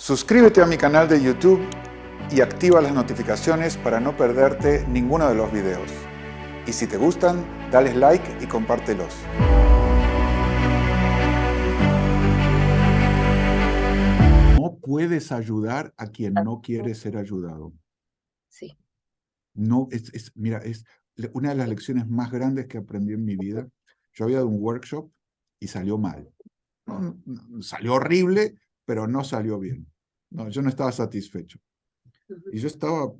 Suscríbete a mi canal de YouTube y activa las notificaciones para no perderte ninguno de los videos. Y si te gustan, dale like y compártelos. No puedes ayudar a quien no quiere ser ayudado. Sí. No, mira, es una de las lecciones más grandes que aprendí en mi vida. Yo había dado un workshop y salió mal. Salió horrible, pero no salió bien. No, yo no estaba satisfecho. Y yo estaba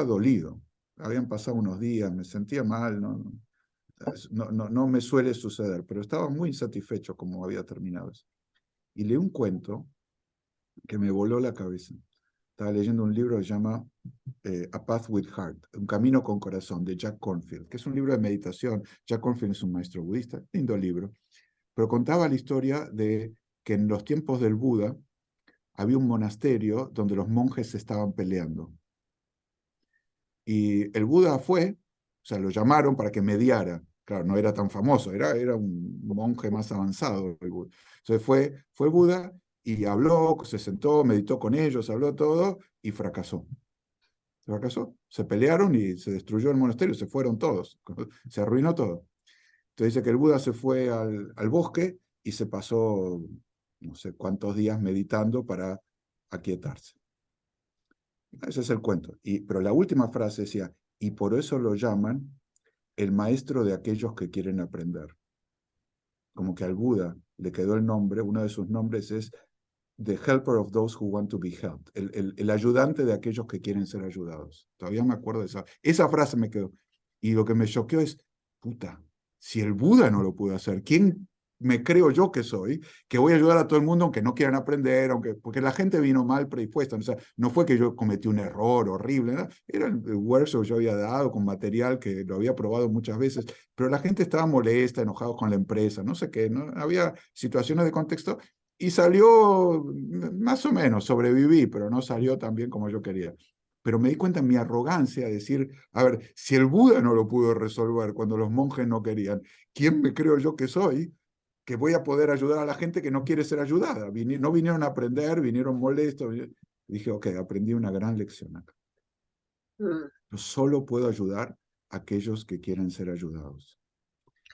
dolido. Habían pasado unos días, me sentía mal, no me suele suceder, pero estaba muy insatisfecho como había terminado eso. Y leí un cuento que me voló la cabeza. Estaba leyendo un libro que se llama A Path with Heart, Un camino con corazón, de Jack Kornfield, que es un libro de meditación. Jack Kornfield es un maestro budista, lindo libro, pero contaba la historia de que en los tiempos del Buda había un monasterio donde los monjes se estaban peleando. Y el Buda fue, o sea, lo llamaron para que mediara. Claro, no era tan famoso, era un monje más avanzado. Entonces fue Buda y habló, se sentó, meditó con ellos, habló todo y fracasó. Fracasó. Se pelearon y se destruyó el monasterio, se fueron todos, se arruinó todo. Entonces dice que el Buda se fue al bosque y se pasó no sé cuántos días meditando para aquietarse. Ese es el cuento. Pero la última frase decía, y por eso lo llaman el maestro de aquellos que quieren aprender. Como que al Buda le quedó el nombre, uno de sus nombres es The Helper of Those Who Want to Be Helped, el ayudante de aquellos que quieren ser ayudados. Todavía me acuerdo de esa frase me quedó. Y lo que me choqueó es, puta, si el Buda no lo pudo hacer, ¿quién me creo yo que soy? Que voy a ayudar a todo el mundo aunque no quieran aprender, porque la gente vino mal predispuesta. O sea, no fue que yo cometí un error horrible, ¿no? Era el workshop que yo había dado con material que lo había probado muchas veces, pero la gente estaba molesta, enojada con la empresa, no sé qué, ¿no? Había situaciones de contexto y salió más o menos, sobreviví, pero no salió tan bien como yo quería. Pero me di cuenta en mi arrogancia de decir, a ver, si el Buda no lo pudo resolver cuando los monjes no querían, ¿quién me creo yo que soy? Que voy a poder ayudar a la gente que no quiere ser ayudada. No vinieron a aprender, vinieron molestos. Dije, ok, aprendí una gran lección acá. Yo solo puedo ayudar a aquellos que quieren ser ayudados.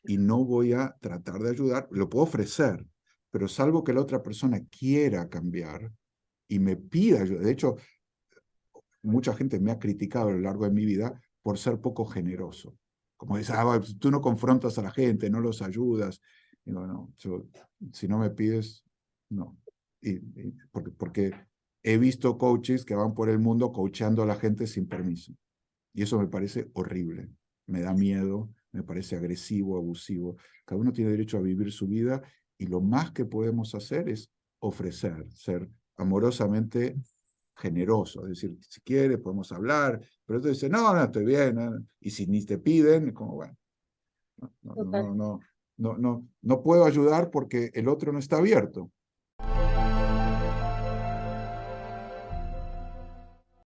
Y no voy a tratar de ayudar, lo puedo ofrecer, pero salvo que la otra persona quiera cambiar y me pida ayuda. De hecho, mucha gente me ha criticado a lo largo de mi vida por ser poco generoso. Como dice, tú no confrontas a la gente, no los ayudas. Digo, no, si no me pides, no. Porque he visto coaches que van por el mundo coachando a la gente sin permiso. Y eso me parece horrible. Me da miedo, me parece agresivo, abusivo. Cada uno tiene derecho a vivir su vida y lo más que podemos hacer es ofrecer, ser amorosamente generoso. Es decir, si quiere podemos hablar, pero tú dices, no, estoy bien. ¿no? Y si ni te piden, como bueno, no puedo ayudar porque el otro no está abierto.